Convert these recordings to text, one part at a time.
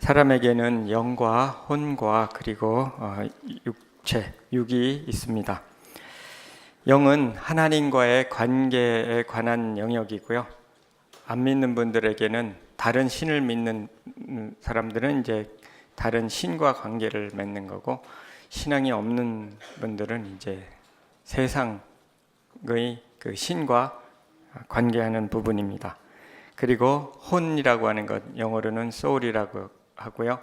사람에게는 영과 혼과 그리고 육체, 육이 있습니다. 영은 하나님과의 관계에 관한 영역이고요. 안 믿는 분들에게는 다른 신을 믿는 사람들은 이제 다른 신과 관계를 맺는 거고, 신앙이 없는 분들은 이제 세상의 그 신과 관계하는 부분입니다. 그리고 혼이라고 하는 것, 영어로는 soul이라고 하고요.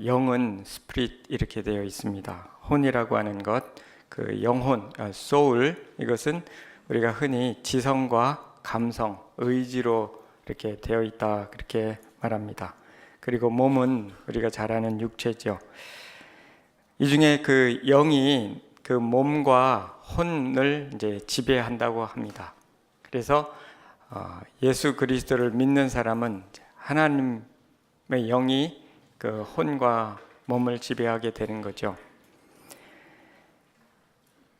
영은 spirit 이렇게 되어 있습니다. 혼이라고 하는 것, 그 영혼, soul, 이것은 우리가 흔히 지성과 감성, 의지로 이렇게 되어 있다 그렇게 말합니다. 그리고 몸은 우리가 잘 아는 육체죠. 이 중에 그 영이 그 몸과 혼을 이제 지배한다고 합니다. 그래서 예수 그리스도를 믿는 사람은 하나님의 영이 그 혼과 몸을 지배하게 되는 거죠.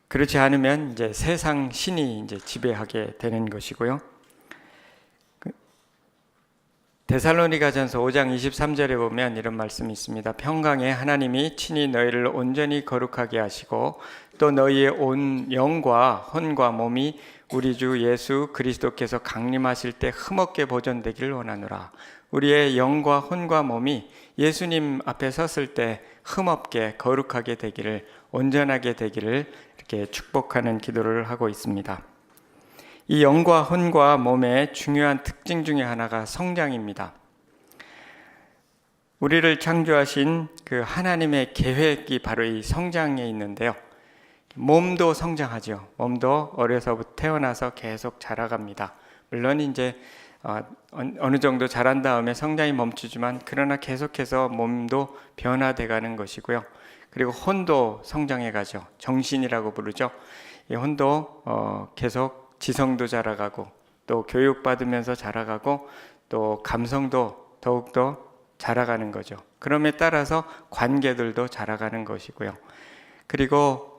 그렇지 않으면 이제 세상 신이 이제 지배하게 되는 것이고요. 데살로니가전서 5장 23절에 보면 이런 말씀이 있습니다. 평강에 하나님이 친히 너희를 온전히 거룩하게 하시고 또 너희의 온 영과 혼과 몸이 우리 주 예수 그리스도께서 강림하실 때 흠없게 보존되기를 원하노라. 우리의 영과 혼과 몸이 예수님 앞에 섰을 때 흠없게 거룩하게 되기를, 온전하게 되기를 이렇게 축복하는 기도를 하고 있습니다. 이 영과 혼과 몸의 중요한 특징 중에 하나가 성장입니다. 우리를 창조하신 그 하나님의 계획이 바로 이 성장에 있는데요. 몸도 성장하죠. 몸도 어려서부터 태어나서 계속 자라갑니다. 물론 이제 어느 정도 자란 다음에 성장이 멈추지만, 그러나 계속해서 몸도 변화돼 가는 것이고요. 그리고 혼도 성장해 가죠. 정신이라고 부르죠. 이 혼도 계속 지성도 자라가고, 또 교육받으면서 자라가고, 또 감성도 더욱더 자라가는 거죠. 그럼에 따라서 관계들도 자라가는 것이고요. 그리고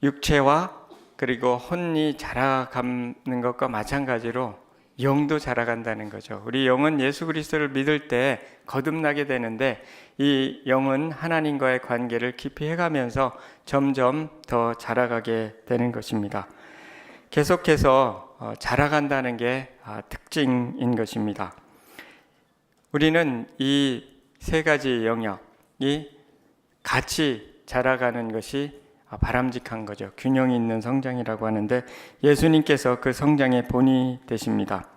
육체와 그리고 혼이 자라가는 것과 마찬가지로 영도 자라간다는 거죠. 우리 영은 예수 그리스도를 믿을 때 거듭나게 되는데, 이 영은 하나님과의 관계를 깊이 해가면서 점점 더 자라가게 되는 것입니다. 계속해서 자라간다는 게 특징인 것입니다. 우리는 이 세 가지 영역이 같이 자라가는 것이 바람직한 거죠. 균형이 있는 성장이라고 하는데, 예수님께서 그 성장의 본이 되십니다.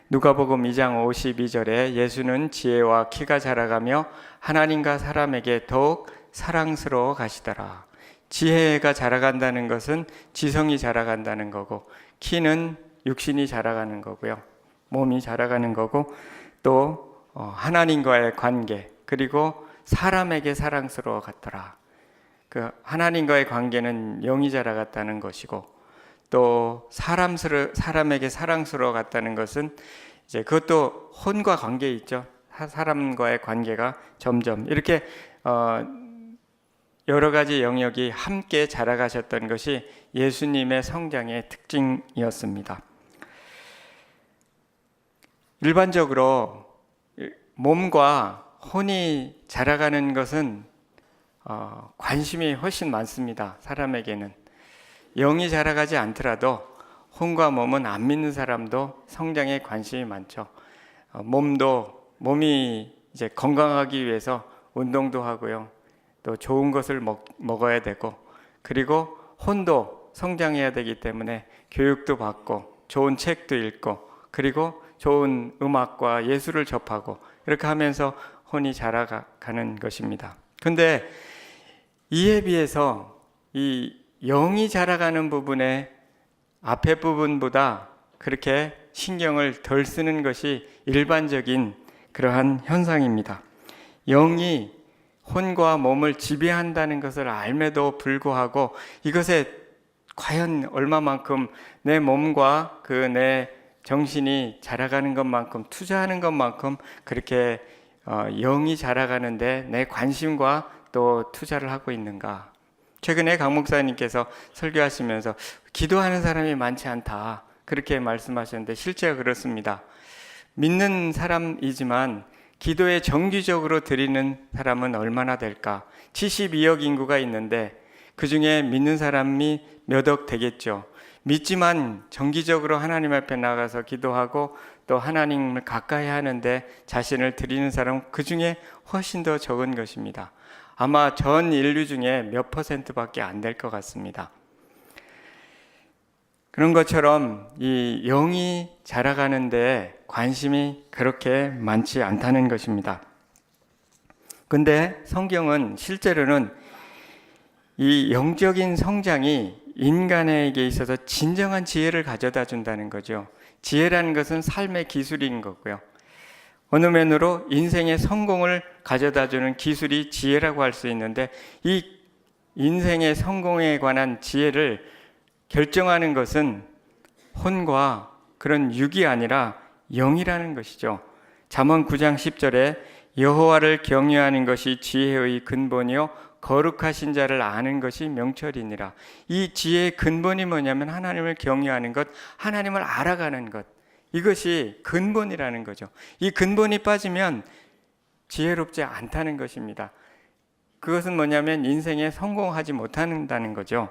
누가복음 2장 52절에 예수는 지혜와 키가 자라가며 하나님과 사람에게 더욱 사랑스러워 가시더라. 지혜가 자라간다는 것은 지성이 자라간다는 거고, 키는 육신이 자라가는 거고요. 몸이 자라가는 거고, 또 하나님과의 관계, 그리고 사람에게 사랑스러워 갔더라. 그 하나님과의 관계는 영이 자라갔다는 것이고, 또 사람에게 사랑스러워 갔다는 것은 이제 그것도 혼과 관계 있죠. 사람과의 관계가 점점 이렇게 여러 가지 영역이 함께 자라가셨던 것이 예수님의 성장의 특징이었습니다. 일반적으로 몸과 혼이 자라가는 것은 관심이 훨씬 많습니다. 사람에게는. 영이 자라가지 않더라도 혼과 몸은 안 믿는 사람도 성장에 관심이 많죠. 몸이 이제 건강하기 위해서 운동도 하고요. 또 좋은 것을 먹어야 되고, 그리고 혼도 성장해야 되기 때문에 교육도 받고 좋은 책도 읽고, 그리고 좋은 음악과 예술을 접하고, 이렇게 하면서 혼이 자라가는 것입니다. 근데 이에 비해서 이 영이 자라가는 부분의 앞에 부분보다 그렇게 신경을 덜 쓰는 것이 일반적인 그러한 현상입니다. 영이 혼과 몸을 지배한다는 것을 알매도 불구하고, 이것에 과연 얼마만큼 내 몸과 그 내 정신이 자라가는 것만큼, 투자하는 것만큼 그렇게 영이 자라가는데 내 관심과 또 투자를 하고 있는가. 최근에 강 목사님께서 설교하시면서 기도하는 사람이 많지 않다 그렇게 말씀하셨는데, 실제가 그렇습니다. 믿는 사람이지만 기도에 정기적으로 드리는 사람은 얼마나 될까? 72억 인구가 있는데 그 중에 믿는 사람이 몇 억 되겠죠. 믿지만 정기적으로 하나님 앞에 나가서 기도하고 또 하나님을 가까이 하는데 자신을 드리는 사람은 그 중에 훨씬 더 적은 것입니다. 아마 전 인류 중에 몇 %밖에 안 될 것 같습니다. 그런 것처럼 이 영이 자라가는데 관심이 그렇게 많지 않다는 것입니다. 근데 성경은 실제로는 이 영적인 성장이 인간에게 있어서 진정한 지혜를 가져다 준다는 거죠. 지혜라는 것은 삶의 기술인 거고요. 어느 면으로 인생의 성공을 가져다 주는 기술이 지혜라고 할 수 있는데 이 인생의 성공에 관한 지혜를 결정하는 것은 혼과 그런 육이 아니라 영이라는 것이죠. 잠언 9장 10절에 여호와를 경외하는 것이 지혜의 근본이요 거룩하신 자를 아는 것이 명철이니라. 이 지혜의 근본이 뭐냐면 하나님을 경외하는 것, 하나님을 알아가는 것, 이것이 근본이라는 거죠. 이 근본이 빠지면 지혜롭지 않다는 것입니다. 그것은 뭐냐면 인생에 성공하지 못한다는 거죠.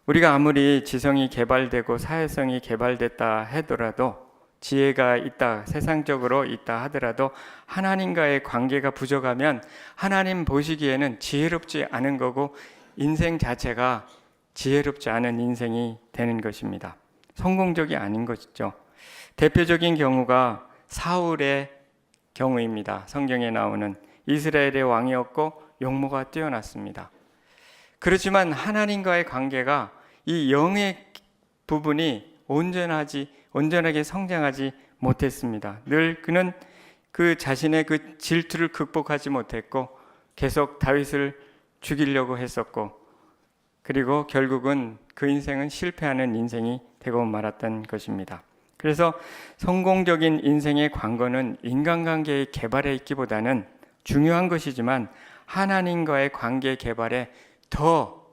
우리가 아무리 지성이 개발되고 사회성이 개발됐다 하더라도, 지혜가 있다, 세상적으로 있다 하더라도 하나님과의 관계가 부족하면 하나님 보시기에는 지혜롭지 않은 거고 인생 자체가 지혜롭지 않은 인생이 되는 것입니다. 성공적이 아닌 것이죠. 대표적인 경우가 사울의 경우입니다. 성경에 나오는 이스라엘의 왕이었고 용모가 뛰어났습니다. 그렇지만 하나님과의 관계가 이 영의 부분이 온전하게 성장하지 못했습니다. 늘 그는 그 자신의 그 질투를 극복하지 못했고 계속 다윗을 죽이려고 했었고, 그리고 결국은 그 인생은 실패하는 인생이 되고 말았던 것입니다. 그래서 성공적인 인생의 관건은 인간관계의 개발에 있기보다는 중요한 것이지만 하나님과의 관계 개발에 더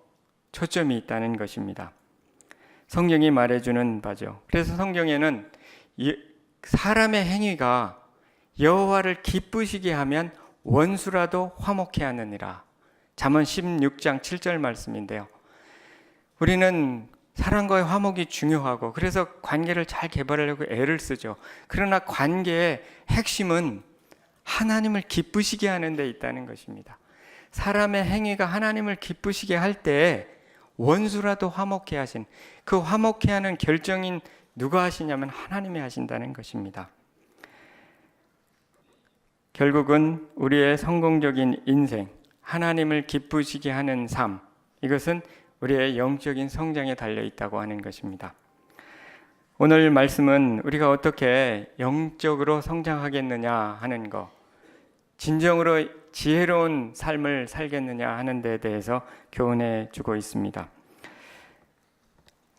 초점이 있다는 것입니다. 성경이 말해주는 바죠. 그래서 성경에는 사람의 행위가 여호와를 기쁘시게 하면 원수라도 화목해 하느니라. 잠언 16장 7절 말씀인데요. 우리는 사람과의 화목이 중요하고 그래서 관계를 잘 개발하려고 애를 쓰죠. 그러나 관계의 핵심은 하나님을 기쁘시게 하는 데 있다는 것입니다. 사람의 행위가 하나님을 기쁘시게 할 때 원수라도 화목해 하신, 그 화목해 하는 결정인 누가 하시냐면 하나님이 하신다는 것입니다. 결국은 우리의 성공적인 인생, 하나님을 기쁘시게 하는 삶, 이것은 우리의 영적인 성장에 달려 있다고 하는 것입니다. 오늘 말씀은 우리가 어떻게 영적으로 성장하겠느냐 하는 것, 진정으로 지혜로운 삶을 살겠느냐 하는 데 대해서 교훈해 주고 있습니다.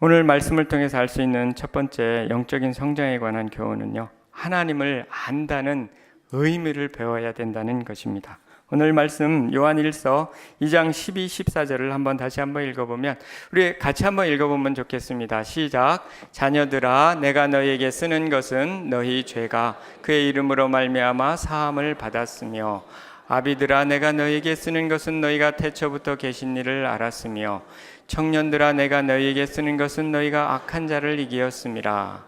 오늘 말씀을 통해서 알 수 있는 첫 번째 영적인 성장에 관한 교훈은요, 하나님을 안다는 의미를 배워야 된다는 것입니다. 오늘 말씀 요한일서 2장 12, 14절을 다시 한번 읽어보면, 우리 같이 한번 읽어보면 좋겠습니다. 시작. 자녀들아, 내가 너희에게 쓰는 것은 너희 죄가 그의 이름으로 말미암아 사함을 받았으며, 아비들아, 내가 너희에게 쓰는 것은 너희가 태초부터 계신 일을 알았으며, 청년들아, 내가 너희에게 쓰는 것은 너희가 악한 자를 이기었음이라.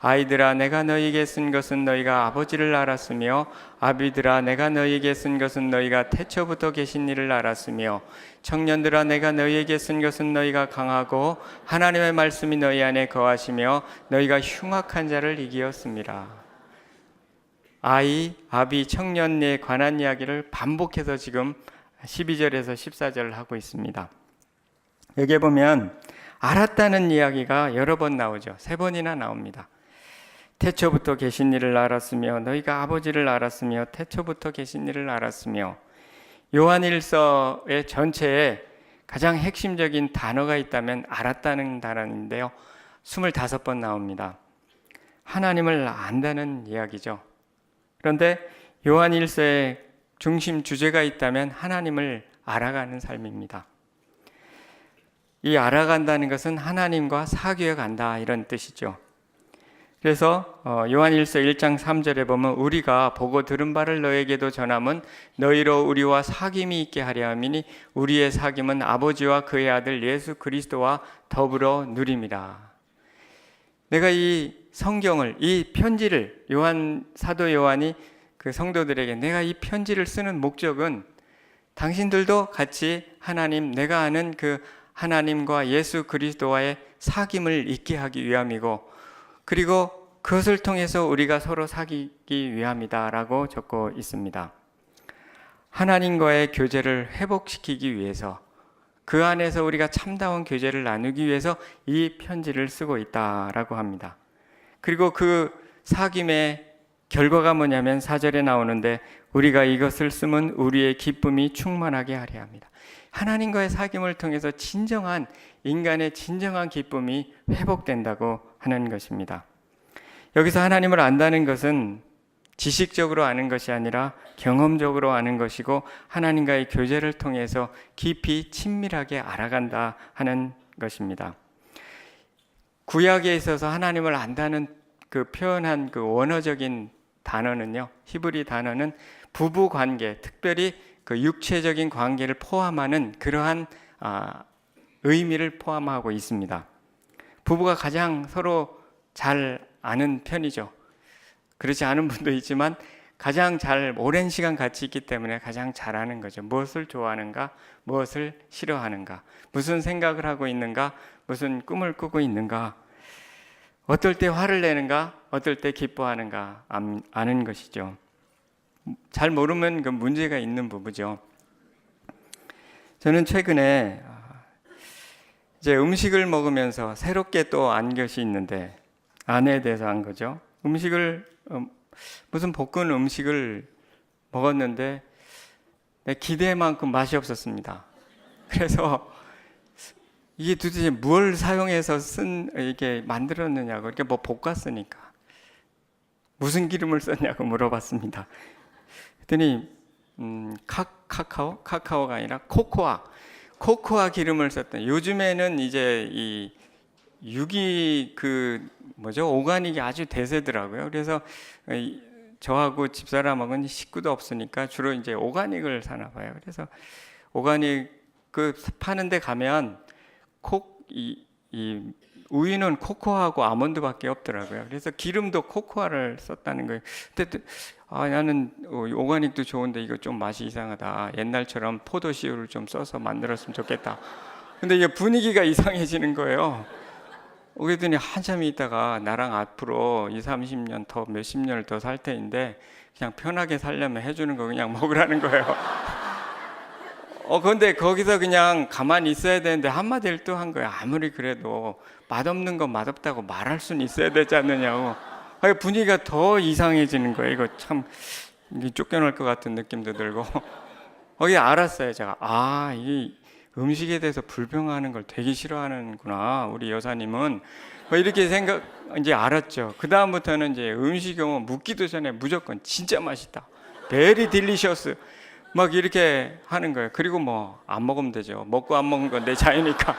아이들아, 내가 너희에게 쓴 것은 너희가 아버지를 알았으며, 아비들아, 내가 너희에게 쓴 것은 너희가 태초부터 계신 일을 알았으며, 청년들아, 내가 너희에게 쓴 것은 너희가 강하고 하나님의 말씀이 너희 안에 거하시며 너희가 흉악한 자를 이기었음이라. 아이, 아비, 청년에 관한 이야기를 반복해서 지금 12절에서 14절을 하고 있습니다. 여기에 보면 알았다는 이야기가 여러 번 나오죠. 3번이나 나옵니다. 태초부터 계신 일을 알았으며, 너희가 아버지를 알았으며, 태초부터 계신 일을 알았으며. 요한일서의 전체에 가장 핵심적인 단어가 있다면 알았다는 단어인데요, 25번 나옵니다. 하나님을 안다는 이야기죠. 그런데 요한일서의 중심 주제가 있다면 하나님을 알아가는 삶입니다. 이 알아간다는 것은 하나님과 사귀어 간다, 이런 뜻이죠. 그래서 요한일서 1장 3절에 보면 우리가 보고 들은 바를 너에게도 전함은 너희로 우리와 사귐이 있게 하려 함이니 우리의 사귐은 아버지와 그의 아들 예수 그리스도와 더불어 누림이라. 내가 이 성경을, 이 편지를 사도 요한이 그 성도들에게 내가 이 편지를 쓰는 목적은 당신들도 같이 하나님, 내가 아는 그 하나님과 예수 그리스도와의 사귐을 있게 하기 위함이고, 그리고 그것을 통해서 우리가 서로 사귀기 위함이다라고 적고 있습니다. 하나님과의 교제를 회복시키기 위해서, 그 안에서 우리가 참다운 교제를 나누기 위해서 이 편지를 쓰고 있다라고 합니다. 그리고 그 사귐의 결과가 뭐냐면 4절에 나오는데 우리가 이것을 쓰면 우리의 기쁨이 충만하게 하려 합니다. 하나님과의 사귐을 통해서 진정한 인간의 진정한 기쁨이 회복된다고 하는 것입니다. 여기서 하나님을 안다는 것은 지식적으로 아는 것이 아니라 경험적으로 아는 것이고 하나님과의 교제를 통해서 깊이 친밀하게 알아간다 하는 것입니다. 구약에 있어서 하나님을 안다는 그 표현한 그 원어적인 단어는요, 히브리 단어는 부부 관계, 특별히 그 육체적인 관계를 포함하는 그러한 의미를 포함하고 있습니다. 부부가 가장 서로 잘 아는 편이죠. 그렇지 않은 분도 있지만 가장 잘 오랜 시간 같이 있기 때문에 가장 잘 아는 거죠. 무엇을 좋아하는가, 무엇을 싫어하는가, 무슨 생각을 하고 있는가, 무슨 꿈을 꾸고 있는가, 어떨 때 화를 내는가, 어떨 때 기뻐하는가 아는 것이죠. 잘 모르면 그 문제가 있는 부부죠. 저는 최근에 이제 음식을 먹으면서 새롭게 또 안 것이 있는데, 아내에 대해서 안 거죠. 무슨 볶은 음식을 먹었는데 내 기대만큼 맛이 없었습니다. 그래서 이게 도대체 뭘 사용해서 이게 만들었느냐고, 이렇게 뭐 볶았으니까 무슨 기름을 썼냐고 물어봤습니다. 그랬더니 카카오가 아니라 코코아 기름을 썼더니, 요즘에는 이제 이 오가닉이 아주 대세더라고요. 그래서 저하고 집사람하고는 식구도 없으니까 주로 이제 오가닉을 사나 봐요. 그래서 오가닉 그 파는 데 가면 이 우유는 코코아하고 아몬드밖에 없더라고요. 그래서 기름도 코코아를 썼다는 거예요. 그때 나는 오가닉도 좋은데 이거 좀 맛이 이상하다. 옛날처럼 포도씨유를 좀 써서 만들었으면 좋겠다. 근데 이게 분위기가 이상해지는 거예요. 그랬더니 한참 있다가 나랑 앞으로 20-30년 더 몇십 년을 더 살 테인데 그냥 편하게 살려면 해주는 거 그냥 먹으라는 거예요. 근데 거기서 그냥 가만히 있어야 되는데 한마디를 또 한 거예요. 아무리 그래도 맛없는 건 맛없다고 말할 수는 있어야 되지 않느냐고. 분위기가 더 이상해지는 거예요. 이거 참 쫓겨날 것 같은 느낌도 들고. 거기 알았어요. 제가 이 음식에 대해서 불평하는 걸 되게 싫어하는구나, 우리 여사님은. 이렇게 이제 알았죠. 그 다음부터는 이제 음식은 묻기도 전에 무조건 진짜 맛있다, very delicious, 막 이렇게 하는 거예요. 그리고 뭐 안 먹으면 되죠. 먹고 안 먹는 건 내 자유니까.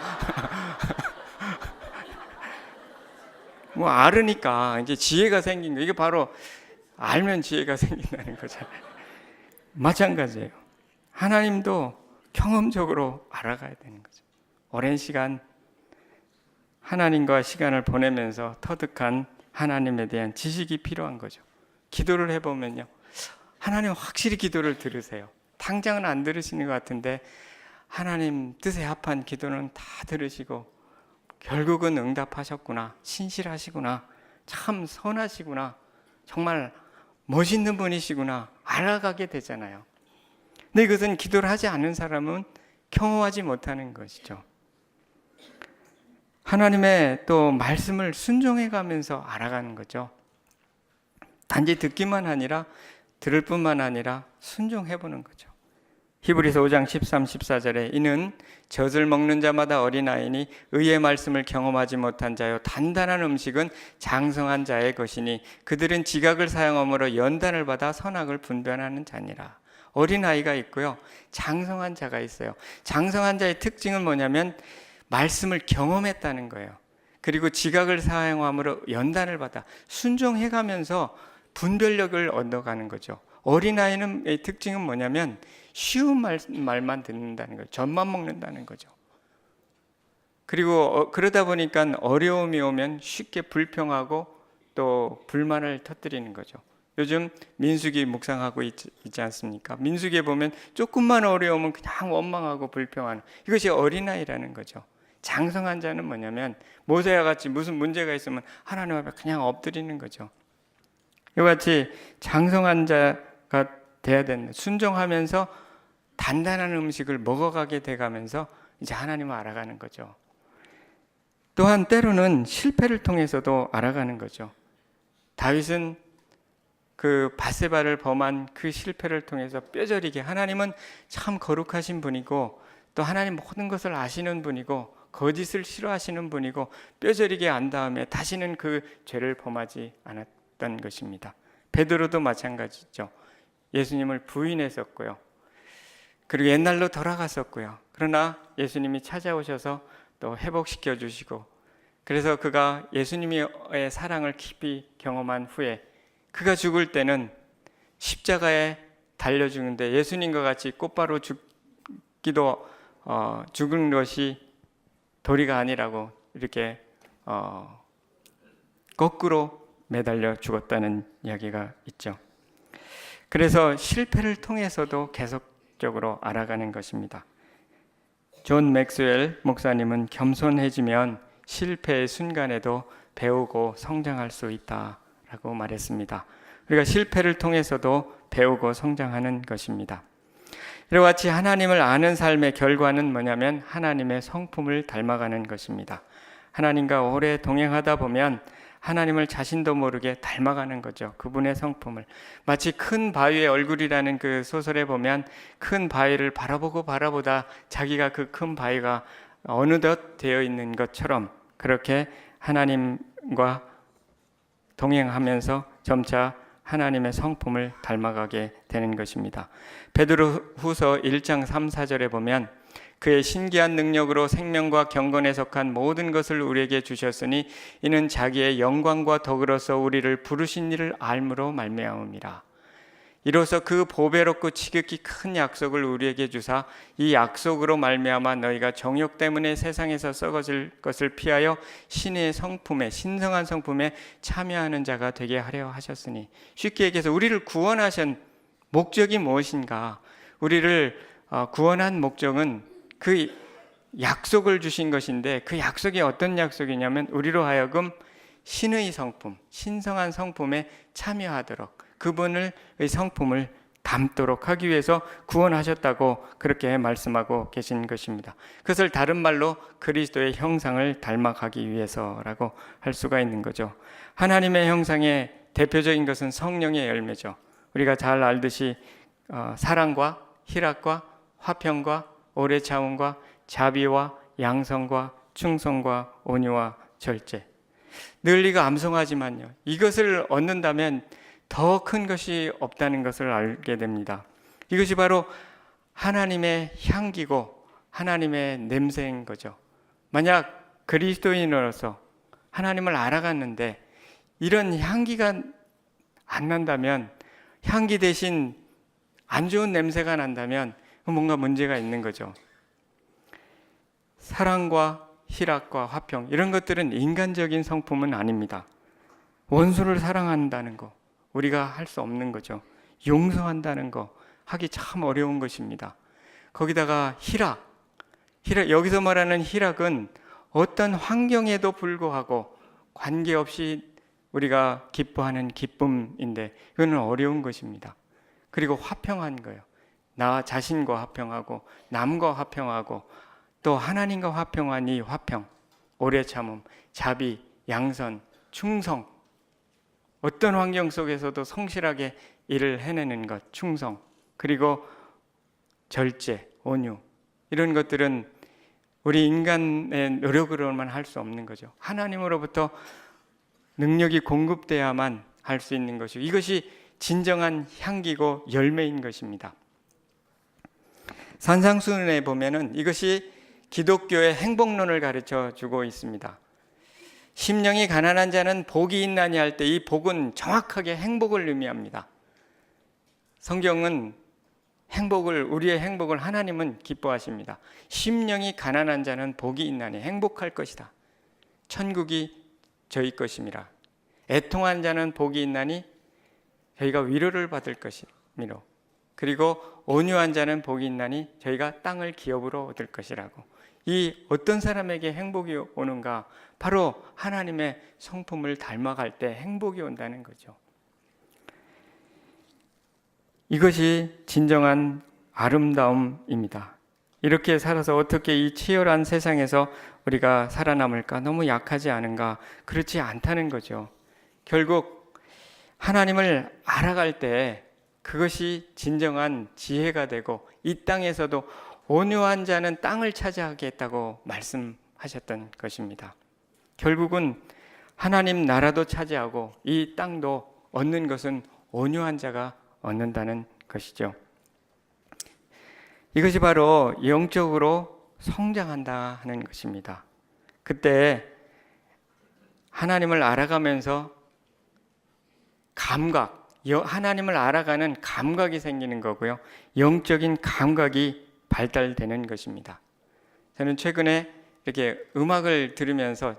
뭐 알으니까 이제 지혜가 생긴 거예요. 이게 바로 알면 지혜가 생긴다는 거잖아요. 마찬가지예요. 하나님도 경험적으로 알아가야 되는 거죠. 오랜 시간 하나님과 시간을 보내면서 터득한 하나님에 대한 지식이 필요한 거죠. 기도를 해보면요, 하나님 확실히 기도를 들으세요. 당장은 안 들으시는 것 같은데 하나님 뜻에 합한 기도는 다 들으시고 결국은 응답하셨구나, 신실하시구나, 참 선하시구나, 정말 멋있는 분이시구나 알아가게 되잖아요. 근데 이것은 기도를 하지 않은 사람은 경험하지 못하는 것이죠. 하나님의 또 말씀을 순종해 가면서 알아가는 거죠. 단지 듣기만 아니라 들을 뿐만 아니라 순종해 보는 거죠. 히브리서 5장 13, 14절에 이는 젖을 먹는 자마다 어린아이니 의의 말씀을 경험하지 못한 자요 단단한 음식은 장성한 자의 것이니 그들은 지각을 사용함으로 연단을 받아 선악을 분별하는 자니라. 어린아이가 있고요, 장성한 자가 있어요. 장성한 자의 특징은 뭐냐면 말씀을 경험했다는 거예요. 그리고 지각을 사용함으로 연단을 받아 순종해가면서 분별력을 얻어가는 거죠. 어린아이의 특징은 뭐냐면 쉬운 말만 듣는다는 거예요. 젖만 먹는다는 거죠. 그리고 그러다 보니까 어려움이 오면 쉽게 불평하고 또 불만을 터뜨리는 거죠. 요즘 민수기 묵상하고 있지 않습니까? 민수기에 보면 조금만 어려우면 그냥 원망하고 불평하는, 이것이 어린아이라는 거죠. 장성한 자는 뭐냐면 모세와 같이 무슨 문제가 있으면 하나님 앞에 그냥 엎드리는 거죠. 이와 같이 장성한 자가 돼야 된다. 순종하면서 단단한 음식을 먹어가게 돼가면서 이제 하나님을 알아가는 거죠. 또한 때로는 실패를 통해서도 알아가는 거죠. 다윗은 그 밧세바를 범한 그 실패를 통해서 뼈저리게, 하나님은 참 거룩하신 분이고 또 하나님 모든 것을 아시는 분이고 거짓을 싫어하시는 분이고 뼈저리게 안 다음에 다시는 그 죄를 범하지 않았던 것입니다. 베드로도 마찬가지죠. 예수님을 부인했었고요. 그리고 옛날로 돌아갔었고요. 그러나 예수님이 찾아오셔서 또 회복시켜 주시고, 그래서 그가 예수님의 사랑을 깊이 경험한 후에 그가 죽을 때는 십자가에 달려 죽는데 예수님과 같이 곧바로 죽은 것이 도리가 아니라고 이렇게 거꾸로 매달려 죽었다는 이야기가 있죠. 그래서 실패를 통해서도 계속적으로 알아가는 것입니다. 존 맥스웰 목사님은 겸손해지면 실패의 순간에도 배우고 성장할 수 있다라고 말했습니다. 우리가 실패를 통해서도 배우고 성장하는 것입니다. 이와 같이 하나님을 아는 삶의 결과는 뭐냐면 하나님의 성품을 닮아가는 것입니다. 하나님과 오래 동행하다 보면 하나님을 자신도 모르게 닮아가는 거죠. 그분의 성품을. 마치 큰 바위의 얼굴이라는 그 소설에 보면 큰 바위를 바라보다 자기가 그 큰 바위가 어느덧 되어 있는 것처럼 그렇게 하나님과 동행하면서 점차 하나님의 성품을 닮아가게 되는 것입니다. 베드로후서 1장 3, 4절에 보면 그의 신기한 능력으로 생명과 경건에 속한 모든 것을 우리에게 주셨으니 이는 자기의 영광과 덕으로서 우리를 부르신 이를 알므로 말미암음이라. 이로써 그 보배롭고 지극히 큰 약속을 우리에게 주사 이 약속으로 말미암아 너희가 정욕 때문에 세상에서 썩어질 것을 피하여 신의 성품에, 신성한 성품에 참여하는 자가 되게 하려 하셨으니, 쉽게 얘기해서 우리를 구원하신 목적이 무엇인가? 우리를 구원한 목적은 그 약속을 주신 것인데, 그 약속이 어떤 약속이냐면 우리로 하여금 신의 성품, 신성한 성품에 참여하도록, 그분의 성품을 담도록 하기 위해서 구원하셨다고 그렇게 말씀하고 계신 것입니다. 그것을 다른 말로 그리스도의 형상을 닮아가기 위해서라고 할 수가 있는 거죠. 하나님의 형상의 대표적인 것은 성령의 열매죠. 우리가 잘 알듯이 사랑과 희락과 화평과 오래 참음과 자비와 양성과 충성과 온유와 절제. 늘 이거 암송하지만요, 이것을 얻는다면 더 큰 것이 없다는 것을 알게 됩니다. 이것이 바로 하나님의 향기고 하나님의 냄새인 거죠. 만약 그리스도인으로서 하나님을 알아갔는데 이런 향기가 안 난다면, 향기 대신 안 좋은 냄새가 난다면 뭔가 문제가 있는 거죠. 사랑과 희락과 화평, 이런 것들은 인간적인 성품은 아닙니다. 원수를 사랑한다는 거 우리가 할 수 없는 거죠. 용서한다는 거 하기 참 어려운 것입니다. 거기다가 희락, 여기서 말하는 희락은 어떤 환경에도 불구하고 관계없이 우리가 기뻐하는 기쁨인데 이거는 어려운 것입니다. 그리고 화평한 거예요. 나 자신과 화평하고 남과 화평하고 또 하나님과 화평한 이 화평, 오래 참음, 자비, 양선, 충성, 어떤 환경 속에서도 성실하게 일을 해내는 것, 충성, 그리고 절제, 온유, 이런 것들은 우리 인간의 노력으로만 할 수 없는 거죠. 하나님으로부터 능력이 공급돼야만 할 수 있는 것이고, 이것이 진정한 향기고 열매인 것입니다. 산상수훈에 보면은 이것이 기독교의 행복론을 가르쳐 주고 있습니다. 심령이 가난한 자는 복이 있나니 할 때 이 복은 정확하게 행복을 의미합니다. 성경은 우리의 행복을 하나님은 기뻐하십니다. 심령이 가난한 자는 복이 있나니 행복할 것이다. 천국이 저희 것임이라. 애통한 자는 복이 있나니 저희가 위로를 받을 것이미로. 그리고 온유한 자는 복이 있나니 저희가 땅을 기업으로 얻을 것이라고. 이 어떤 사람에게 행복이 오는가? 바로 하나님의 성품을 닮아갈 때 행복이 온다는 거죠. 이것이 진정한 아름다움입니다. 이렇게 살아서 어떻게 이 치열한 세상에서 우리가 살아남을까? 너무 약하지 않은가? 그렇지 않다는 거죠. 결국 하나님을 알아갈 때 그것이 진정한 지혜가 되고 이 땅에서도 온유한 자는 땅을 차지하겠다고 말씀하셨던 것입니다. 결국은 하나님 나라도 차지하고 이 땅도 얻는 것은 온유한 자가 얻는다는 것이죠. 이것이 바로 영적으로 성장한다 하는 것입니다. 그때 하나님을 알아가면서 하나님을 알아가는 감각이 생기는 거고요. 영적인 감각이 발달되는 것입니다. 저는 최근에 이렇게 음악을 들으면서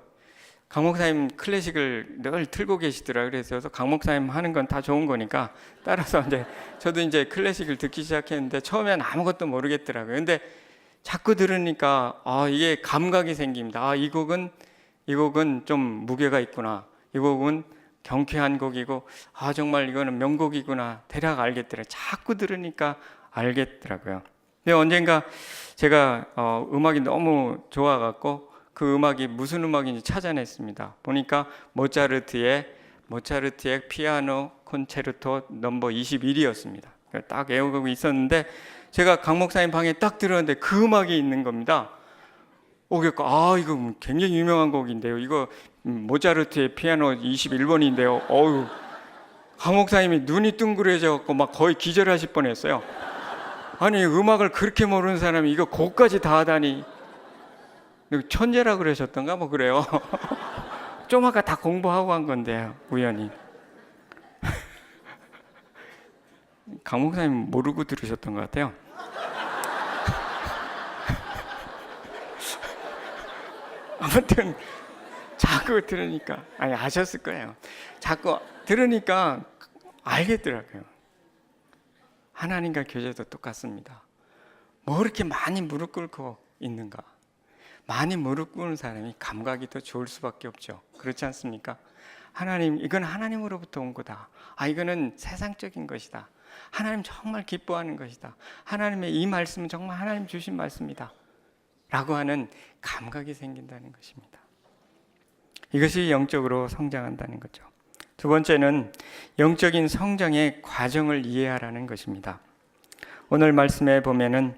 강 목사님 클래식을 늘 틀고 계시더라고요. 그래서 강 목사님 하는 건 다 좋은 거니까 따라서 저도 이제 클래식을 듣기 시작했는데 처음엔 아무것도 모르겠더라고요. 근데 자꾸 들으니까 이게 감각이 생깁니다. 이 곡은 좀 무게가 있구나. 이 곡은 경쾌한 곡이고 정말 이거는 명곡이구나. 대략 알겠더라고요. 자꾸 들으니까 알겠더라고요. 근데 언젠가 제가 음악이 너무 좋아갖고 그 음악이 무슨 음악인지 찾아냈습니다. 보니까 모차르트의 피아노 콘체르토 넘버 21이었습니다. 딱 외우고 있었는데 제가 강 목사님 방에 딱 들었는데 그 음악이 있는 겁니다. 그러니까 이거 굉장히 유명한 곡인데요. 이거 모차르트의 피아노 21번인데요. 강 목사님이 눈이 둥그레져갖고 막 거의 기절하실 뻔했어요. 아니 음악을 그렇게 모르는 사람이 이거 곡까지 다 하다니 천재라 그러셨던가 뭐 그래요. 좀 아까 다 공부하고 한 건데요. 우연히. 강 목사님 모르고 들으셨던 것 같아요. 아무튼 자꾸 들으니까 아셨을 거예요. 자꾸 들으니까 알겠더라고요. 하나님과 교제도 똑같습니다. 뭐 이렇게 많이 무릎 꿇고 있는가? 많이 무릎 꿇는 사람이 감각이 더 좋을 수밖에 없죠. 그렇지 않습니까? 이건 하나님으로부터 온 거다. 이거는 세상적인 것이다. 하나님 정말 기뻐하는 것이다. 하나님의 이 말씀은 정말 하나님 주신 말씀이다. 라고 하는 감각이 생긴다는 것입니다. 이것이 영적으로 성장한다는 거죠. 두 번째는 영적인 성장의 과정을 이해하라는 것입니다. 오늘 말씀에 보면은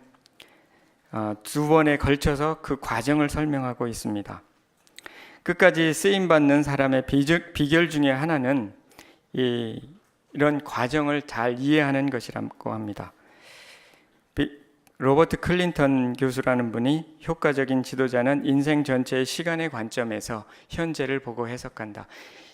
두 번에 걸쳐서 그 과정을 설명하고 있습니다. 끝까지 쓰임받는 사람의 비결 중에 하나는 이런 과정을 잘 이해하는 것이라고 합니다. 로버트 클린턴 교수라는 분이 효과적인 지도자는 인생 전체의 시간의 관점에서 현재를 보고 해석한다.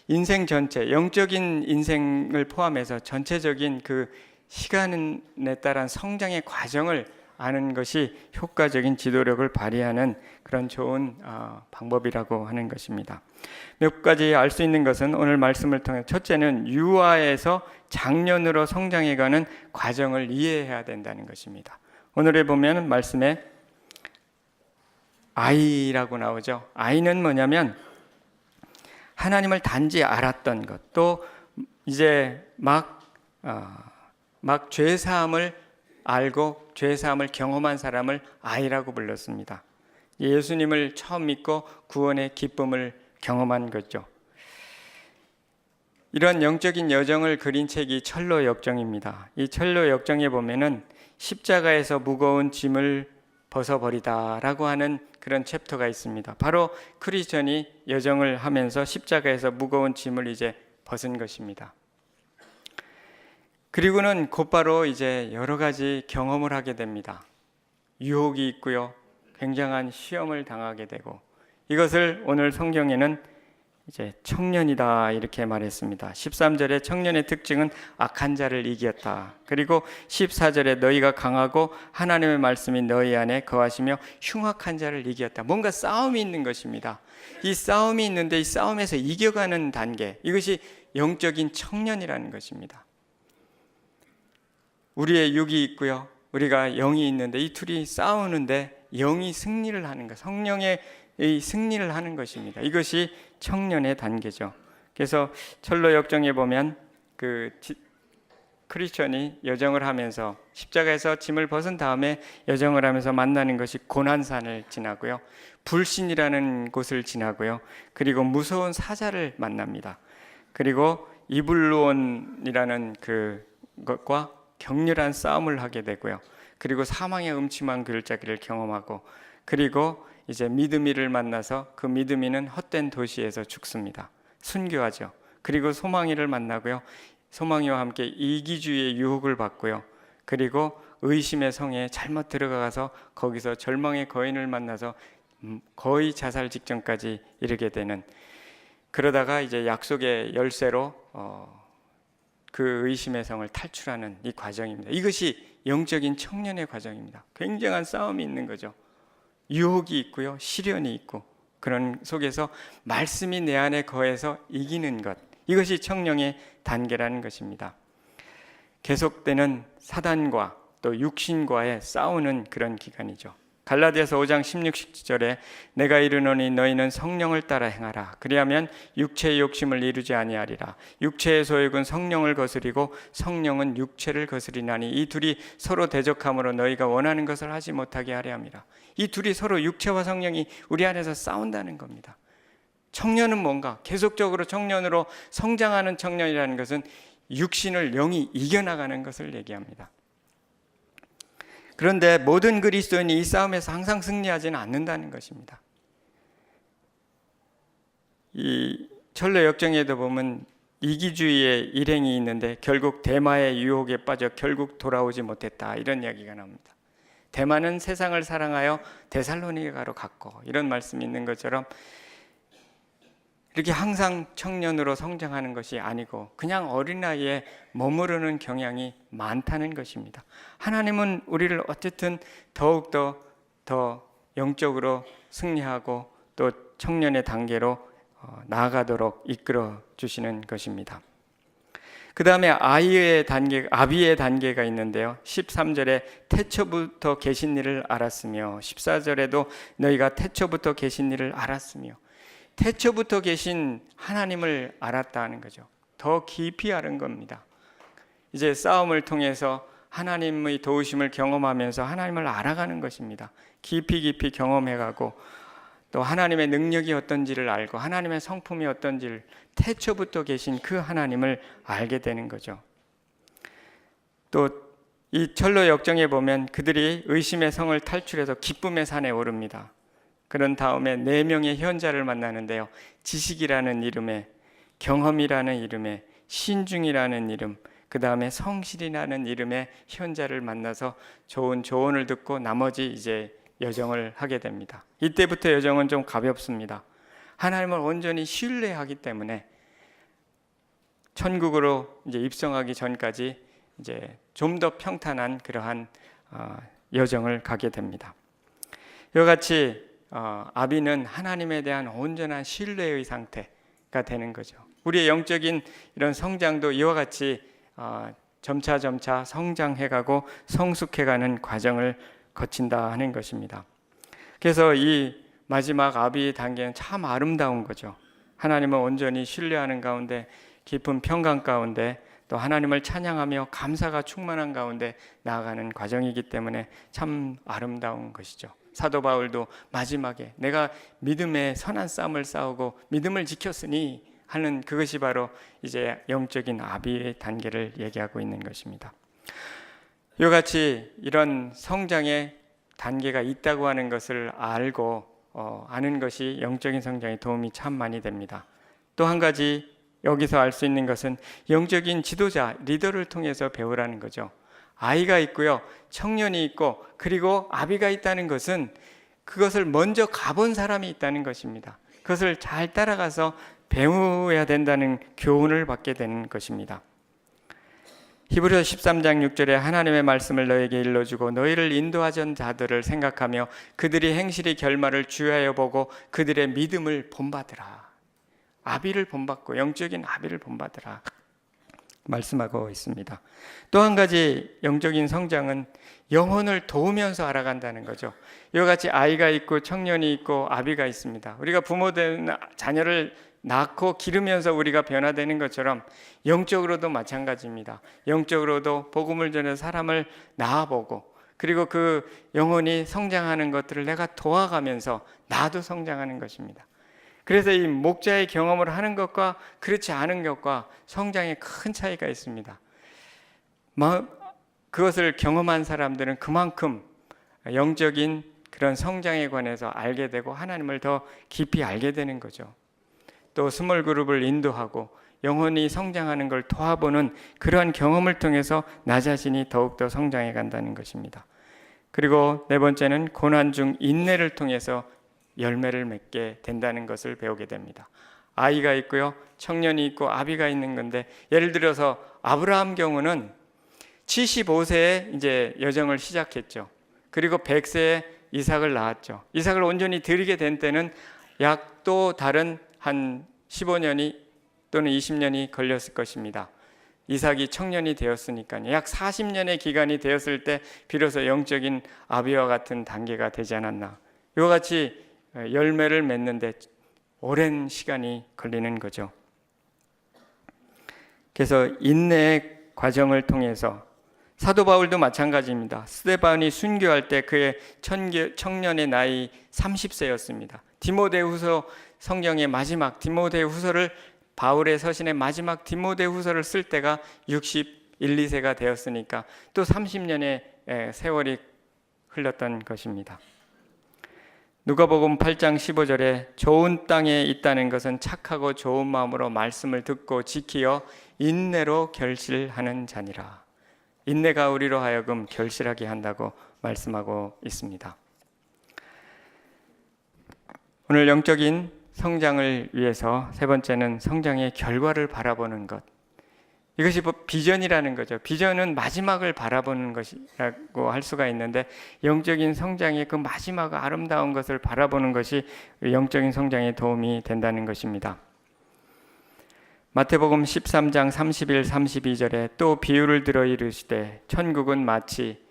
인생 전체, 영적인 인생을 포함해서 전체적인 그 시간에 따른 성장의 과정을 아는 것이 효과적인 지도력을 발휘하는 그런 좋은 방법이라고 하는 것입니다. 몇 가지 알 수 있는 것은 오늘 말씀을 통해 첫째는 유아에서 장년으로 성장해가는 과정을 이해해야 된다는 것입니다. 오늘에 보면 말씀에 아이라고 나오죠. 아이는 뭐냐면 하나님을 단지 알았던 것, 또 이제 막 죄사함을 알고 죄사함을 경험한 사람을 아이라고 불렀습니다. 예수님을 처음 믿고 구원의 기쁨을 경험한 거죠. 이런 영적인 여정을 그린 책이 철로 역정입니다. 이 철로 역정에 보면은 십자가에서 무거운 짐을 벗어버리다라고 하는 그런 챕터가 있습니다. 바로 크리스천이 여정을 하면서 십자가에서 무거운 짐을 이제 벗은 것입니다. 그리고는 곧바로 이제 여러 가지 경험을 하게 됩니다. 유혹이 있고요. 굉장한 시험을 당하게 되고, 이것을 오늘 성경에는 이제 청년이다 이렇게 말했습니다. 13절에 청년의 특징은 악한 자를 이겼다. 그리고 14절에 너희가 강하고 하나님의 말씀이 너희 안에 거하시며 흉악한 자를 이겼다. 뭔가 싸움이 있는 것입니다. 이 싸움이 있는데 이 싸움에서 이겨가는 단계, 이것이 영적인 청년이라는 것입니다. 우리의 육이 있고요, 우리가 영이 있는데 이 둘이 싸우는데 영이 승리를 하는 것, 성령의 이 승리를 하는 것입니다. 이것이 청년의 단계죠. 그래서 철로 역정에 보면 크리스천이 여정을 하면서 십자가에서 짐을 벗은 다음에 여정을 하면서 만나는 것이 고난산을 지나고요, 불신이라는 곳을 지나고요, 그리고 무서운 사자를 만납니다. 그리고 이블루온이라는 그것과 격렬한 싸움을 하게 되고요, 그리고 사망의 음침한 글자기를 경험하고, 그리고 이제 미드미를 만나서 그 미드미는 헛된 도시에서 죽습니다. 순교하죠. 그리고 소망이를 만나고요, 소망이와 함께 이기주의의 유혹을 받고요, 그리고 의심의 성에 잘못 들어가서 거기서 절망의 거인을 만나서 거의 자살 직전까지 이르게 되는, 그러다가 이제 약속의 열쇠로 그 의심의 성을 탈출하는 이 과정입니다. 이것이 영적인 청년의 과정입니다. 굉장한 싸움이 있는 거죠. 유혹이 있고요, 시련이 있고, 그런 속에서 말씀이 내 안에 거해서 이기는 것, 이것이 청년의 단계라는 것입니다. 계속되는 사단과 또 육신과의 싸우는 그런 기간이죠. 갈라디아서 5장 16절에 내가 이르노니 너희는 성령을 따라 행하라. 그리하면 육체의 욕심을 이루지 아니하리라. 육체의 소욕은 성령을 거스리고 성령은 육체를 거스리나니 이 둘이 서로 대적함으로 너희가 원하는 것을 하지 못하게 하려 함이라. 이 둘이 서로 육체와 성령이 우리 안에서 싸운다는 겁니다. 청년은 뭔가? 계속적으로 청년으로 성장하는 청년이라는 것은 육신을 영이 이겨나가는 것을 얘기합니다. 그런데 모든 그리스도인이 이 싸움에서 항상 승리하지는 않는다는 것입니다. 이 철로 역정에도 보면 이기주의의 일행이 있는데 결국 대마의 유혹에 빠져 결국 돌아오지 못했다, 이런 이야기가 나옵니다. 대마는 세상을 사랑하여 데살로니가로 갔고, 이런 말씀이 있는 것처럼 이렇게 항상 청년으로 성장하는 것이 아니고 그냥 어린아이에 머무르는 경향이 많다는 것입니다. 하나님은 우리를 어쨌든 더욱더 더 영적으로 승리하고 또 청년의 단계로 나아가도록 이끌어 주시는 것입니다. 그 다음에 아비의 단계가 있는데요, 13절에 태초부터 계신 일을 알았으며, 14절에도 너희가 태초부터 계신 일을 알았으며, 태초부터 계신 하나님을 알았다는 거죠. 더 깊이 아는 겁니다. 이제 싸움을 통해서 하나님의 도우심을 경험하면서 하나님을 알아가는 것입니다. 깊이 경험해가고 또 하나님의 능력이 어떤지를 알고 하나님의 성품이 어떤지를, 태초부터 계신 그 하나님을 알게 되는 거죠. 또 이 철로 역정에 보면 그들이 의심의 성을 탈출해서 기쁨의 산에 오릅니다. 그런 다음에 4명의 현자를 만나는데요, 지식이라는 이름에, 경험이라는 이름에, 신중이라는 이름, 그 다음에 성실이라는 이름의 현자를 만나서 좋은 조언을 듣고 나머지 이제 여정을 하게 됩니다. 이때부터 여정은 좀 가볍습니다. 하나님을 온전히 신뢰하기 때문에 천국으로 이제 입성하기 전까지 이제 좀 더 평탄한 그러한 여정을 가게 됩니다. 이와 같이 아비는 하나님에 대한 온전한 신뢰의 상태가 되는 거죠. 우리의 영적인 이런 성장도 이와 같이 점차 성장해가고 성숙해가는 과정을 거친다 하는 것입니다. 그래서 이 마지막 아비의 단계는 참 아름다운 거죠. 하나님을 온전히 신뢰하는 가운데, 깊은 평강 가운데, 또 하나님을 찬양하며 감사가 충만한 가운데 나아가는 과정이기 때문에 참 아름다운 것이죠. 사도 바울도 마지막에 내가 믿음의 선한 싸움을 싸우고 믿음을 지켰으니 하는 그것이 바로 이제 영적인 아비의 단계를 얘기하고 있는 것입니다. 이와 같이 이런 성장의 단계가 있다고 하는 것을 알고 아는 것이 영적인 성장에 도움이 참 많이 됩니다. 또 한 가지 여기서 알 수 있는 것은 영적인 지도자, 리더를 통해서 배우라는 거죠. 아이가 있고요, 청년이 있고, 그리고 아비가 있다는 것은 그것을 먼저 가본 사람이 있다는 것입니다. 그것을 잘 따라가서 배워야 된다는 교훈을 받게 되는 것입니다. 히브리서 13장 6절에 하나님의 말씀을 너에게 일러주고 너희를 인도하던 자들을 생각하며 그들이 행실의 결말을 주의하여 보고 그들의 믿음을 본받으라. 아비를 본받고 영적인 아비를 본받으라 말씀하고 있습니다. 또 한 가지 영적인 성장은 영혼을 도우면서 알아간다는 거죠. 이와 같이 아이가 있고 청년이 있고 아비가 있습니다. 우리가 부모된 자녀를 낳고 기르면서 우리가 변화되는 것처럼 영적으로도 마찬가지입니다. 영적으로도 복음을 전해 사람을 낳아보고 그리고 그 영혼이 성장하는 것들을 내가 도와가면서 나도 성장하는 것입니다. 그래서 이 목자의 경험을 하는 것과 그렇지 않은 것과 성장에 큰 차이가 있습니다. 그것을 경험한 사람들은 그만큼 영적인 그런 성장에 관해서 알게 되고 하나님을 더 깊이 알게 되는 거죠. 또 스몰 그룹을 인도하고 영혼이 성장하는 걸 도와보는 그러한 경험을 통해서 나 자신이 더욱더 성장해 간다는 것입니다. 그리고 네 번째는 고난 중 인내를 통해서 열매를 맺게 된다는 것을 배우게 됩니다. 아이가 있고요, 청년이 있고 아비가 있는 건데, 예를 들어서 아브라함 경우는 75세에 이제 여정을 시작했죠. 그리고 100세에 이삭을 낳았죠. 이삭을 온전히 드리게 된 때는 약 또 다른 한 15년이 또는 20년이 걸렸을 것입니다. 이삭이 청년이 되었으니까요. 약 40년의 기간이 되었을 때 비로소 영적인 아비와 같은 단계가 되지 않았나. 이와 같이 열매를 맺는데 오랜 시간이 걸리는 거죠. 그래서 인내의 과정을 통해서 사도 바울도 마찬가지입니다. 스데반이 순교할 때 그의 청년의 나이 30세였습니다. 디모데후서 성경의 마지막 디모데후서를 바울의 서신의 마지막 디모데후서를 쓸 때가 61, 2세가 되었으니까 또 30년의 세월이 흘렀던 것입니다. 누가복음 8장 15절에 좋은 땅에 있다는 것은 착하고 좋은 마음으로 말씀을 듣고 지키어 인내로 결실하는 자니라. 인내가 우리로 하여금 결실하게 한다고 말씀하고 있습니다. 오늘 영적인 성장을 위해서 세 번째는 성장의 결과를 바라보는 것. 이것이 비전이라는 거죠. 비전은 마지막을 바라보는 것이라고 할 수가 있는데 영적인 성장의 그 마지막 아름다운 것을 바라보는 것이 영적인 성장에 도움이 된다는 것입니다. 마태복음 13장 31, 32절에 또 비유를 들어 이르시되 천국은 마치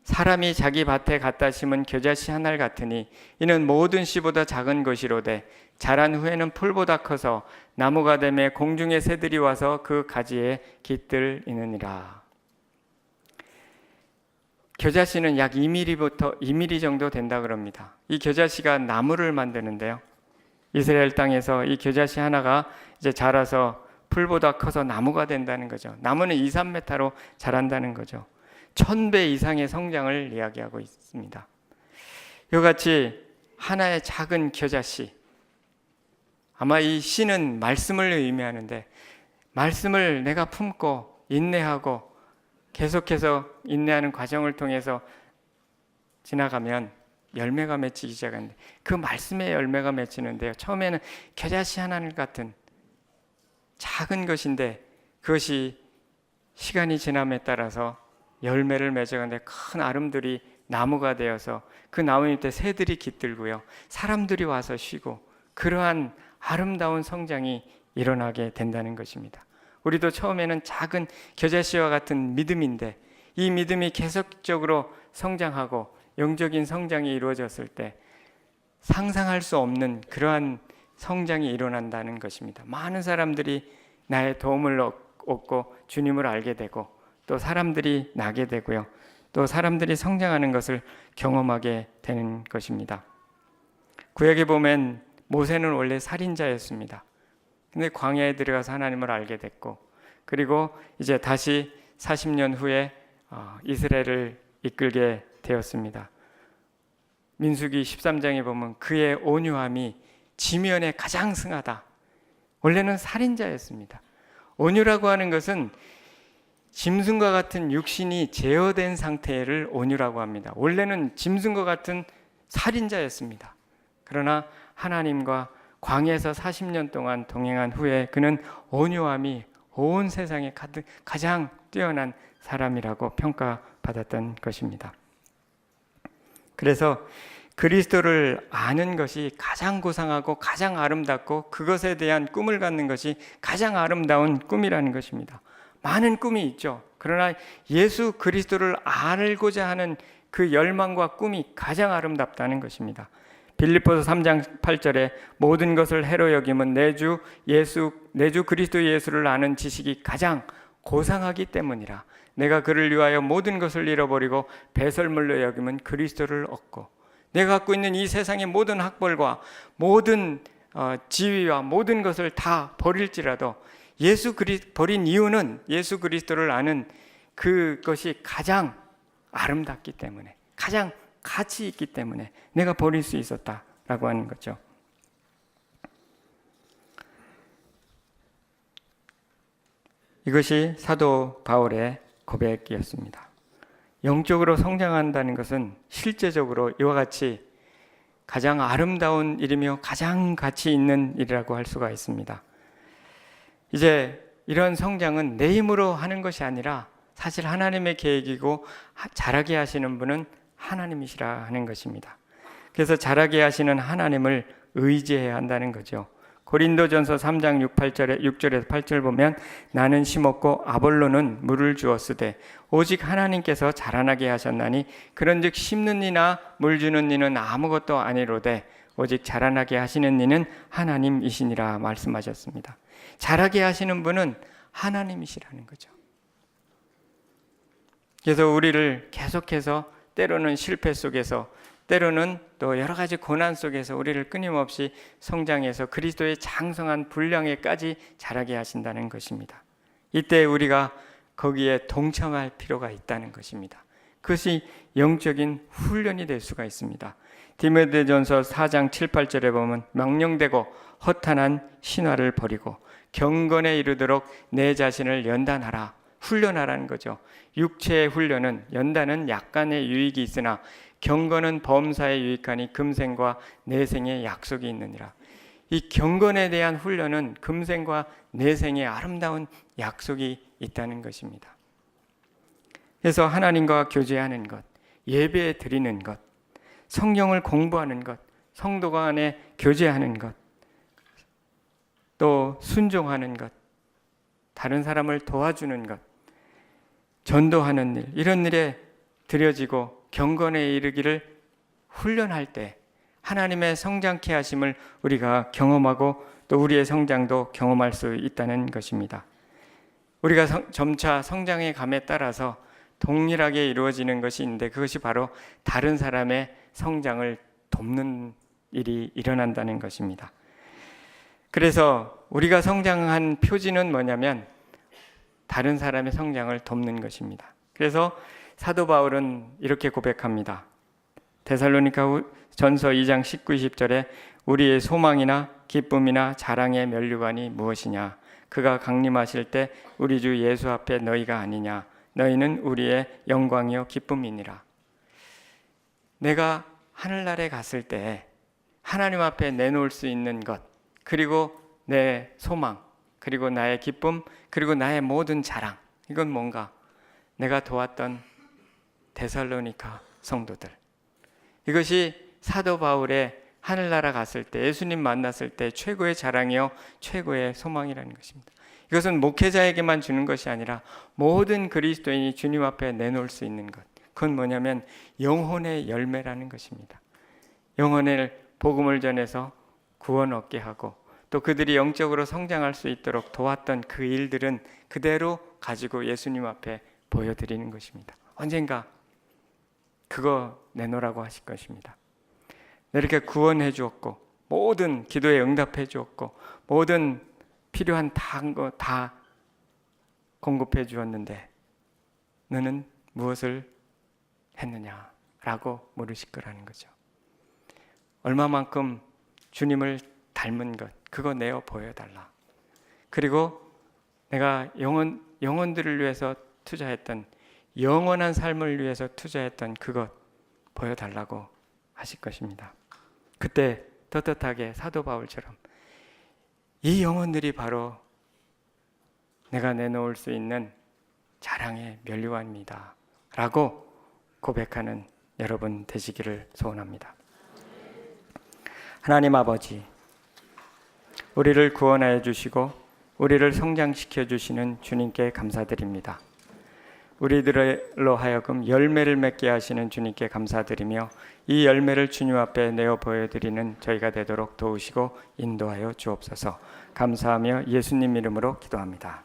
사람이 자기 밭에 갖다 심은 겨자씨 한 알 같으니 이는 모든 씨보다 작은 것이로되 자란 후에는 풀보다 커서 나무가 되매 공중의 새들이 와서 그 가지에 깃들이느니라. 겨자씨는 약 2mm부터 2mm 정도 된다 그럽니다. 이 겨자씨가 나무를 만드는데요. 이스라엘 땅에서 이 겨자씨 하나가 이제 자라서 풀보다 커서 나무가 된다는 거죠. 나무는 2, 3m로 자란다는 거죠. 1000배 이상의 성장을 이야기하고 있습니다. 이와 같이 하나의 작은 겨자씨, 아마 이 씨는 말씀을 의미하는데 말씀을 내가 품고 인내하고 계속해서 인내하는 과정을 통해서 지나가면 열매가 맺히기 시작하는데 그 말씀의 열매가 맺히는데요. 처음에는 겨자씨 하나 같은 작은 것인데 그것이 시간이 지남에 따라서 열매를 맺어가는데 큰 아름들이 나무가 되어서 그 나무 밑에 새들이 깃들고요. 사람들이 와서 쉬고 그러한 아름다운 성장이 일어나게 된다는 것입니다. 우리도 처음에는 작은 겨자씨와 같은 믿음인데 이 믿음이 계속적으로 성장하고 영적인 성장이 이루어졌을 때 상상할 수 없는 그러한 성장이 일어난다는 것입니다. 많은 사람들이 나의 도움을 얻고 주님을 알게 되고 또 사람들이 나게 되고요. 또 사람들이 성장하는 것을 경험하게 되는 것입니다. 구약에 보면 모세는 원래 살인자였습니다. 근데 광야에 들어가서 하나님을 알게 됐고 그리고 이제 다시 40년 후에 이스라엘을 이끌게 되었습니다. 민수기 13장에 보면 그의 온유함이 지면에 가장 승하다. 원래는 살인자였습니다. 온유라고 하는 것은 짐승과 같은 육신이 제어된 상태를 온유라고 합니다. 원래는 짐승과 같은 살인자였습니다. 그러나 하나님과 광야에서 40년 동안 동행한 후에 그는 온유함이 온 세상에 가장 뛰어난 사람이라고 평가받았던 것입니다. 그래서 그리스도를 아는 것이 가장 고상하고 가장 아름답고 그것에 대한 꿈을 갖는 것이 가장 아름다운 꿈이라는 것입니다. 많은 꿈이 있죠. 그러나 예수 그리스도를 알고자 하는 그 열망과 꿈이 가장 아름답다는 것입니다. 빌립보서 3장 8절에 모든 것을 해로 여김은 내 주 그리스도 예수를 아는 지식이 가장 고상하기 때문이라. 내가 그를 위하여 모든 것을 잃어버리고 배설물로 여김은 그리스도를 얻고, 내가 갖고 있는 이 세상의 모든 학벌과 모든 지위와 모든 것을 다 버릴지라도 버린 이유는 예수 그리스도를 아는 그것이 가장 아름답기 때문에, 가장 가치 있기 때문에 내가 버릴 수 있었다라고 하는 거죠. 이것이 사도 바울의 고백이었습니다. 영적으로 성장한다는 것은 실제적으로 이와 같이 가장 아름다운 일이며 가장 가치 있는 일이라고 할 수가 있습니다. 이제 이런 성장은 내 힘으로 하는 것이 아니라 사실 하나님의 계획이고 자라게 하시는 분은 하나님이시라 하는 것입니다. 그래서 자라게 하시는 하나님을 의지해야 한다는 거죠. 고린도전서 3장 6절에서 8절 보면 나는 심었고 아볼로는 물을 주었으되 오직 하나님께서 자라나게 하셨나니 그런즉 심는 이나 물 주는 이는 아무것도 아니로되 오직 자라나게 하시는 이는 하나님이시니라 말씀하셨습니다. 자라게 하시는 분은 하나님이시라는 거죠. 그래서 우리를 계속해서 때로는 실패 속에서, 때로는 또 여러 가지 고난 속에서 우리를 끊임없이 성장해서 그리스도의 장성한 분량에까지 자라게 하신다는 것입니다. 이때 우리가 거기에 동참할 필요가 있다는 것입니다. 그것이 영적인 훈련이 될 수가 있습니다. 디모데전서 4장 7, 8절에 보면 명령되고 허탄한 신화를 버리고 경건에 이르도록 내 자신을 연단하라, 훈련하라는 거죠. 육체의 훈련은, 연단은 약간의 유익이 있으나 경건은 범사에 유익하니 금생과 내생의 약속이 있느니라. 이 경건에 대한 훈련은 금생과 내생의 아름다운 약속이 있다는 것입니다. 그래서 하나님과 교제하는 것, 예배 드리는 것, 성경을 공부하는 것, 성도 간에 교제하는 것, 또 순종하는 것, 다른 사람을 도와주는 것, 전도하는 일, 이런 일에 드려지고 경건에 이르기를 훈련할 때 하나님의 성장케 하심을 우리가 경험하고 또 우리의 성장도 경험할 수 있다는 것입니다. 우리가 점차 성장의 감에 따라서 동일하게 이루어지는 것이 있는데 그것이 바로 다른 사람의 성장을 돕는 일이 일어난다는 것입니다. 그래서 우리가 성장한 표지는 뭐냐면 다른 사람의 성장을 돕는 것입니다. 그래서 사도 바울은 이렇게 고백합니다. 데살로니가 전서 2장 19, 20절에 우리의 소망이나 기쁨이나 자랑의 면류관이 무엇이냐? 그가 강림하실 때 우리 주 예수 앞에 너희가 아니냐? 너희는 우리의 영광이요 기쁨이니라. 내가 하늘나라에 갔을 때 하나님 앞에 내놓을 수 있는 것, 그리고 내 소망, 그리고 나의 기쁨, 그리고 나의 모든 자랑, 이건 뭔가? 내가 도왔던 데살로니가 성도들. 이것이 사도 바울의 하늘나라 갔을 때, 예수님 만났을 때 최고의 자랑이요 최고의 소망이라는 것입니다. 이것은 목회자에게만 주는 것이 아니라 모든 그리스도인이 주님 앞에 내놓을 수 있는 것, 그건 뭐냐면 영혼의 열매라는 것입니다. 영혼의 복음을 전해서 구원 얻게 하고 또 그들이 영적으로 성장할 수 있도록 도왔던 그 일들은 그대로 가지고 예수님 앞에 보여드리는 것입니다. 언젠가 그거 내놓으라고 하실 것입니다. 이렇게 구원해 주었고 모든 기도에 응답해 주었고 모든 필요한 거 다 공급해 주었는데 너는 무엇을 했느냐라고 물으실 거라는 거죠. 얼마만큼 주님을 닮은 것, 그거 내어 보여달라. 그리고 내가 영혼들을 위해서 투자했던, 영원한 삶을 위해서 투자했던 그것 보여달라고 하실 것입니다. 그때 떳떳하게 사도 바울처럼 이 영혼들이 바로 내가 내놓을 수 있는 자랑의 면류관입니다 라고 고백하는 여러분 되시기를 소원합니다. 하나님 아버지, 우리를 구원하여 주시고 우리를 성장시켜 주시는 주님께 감사드립니다. 우리들로 하여금 열매를 맺게 하시는 주님께 감사드리며 이 열매를 주님 앞에 내어 보여드리는 저희가 되도록 도우시고 인도하여 주옵소서. 감사하며 예수님 이름으로 기도합니다.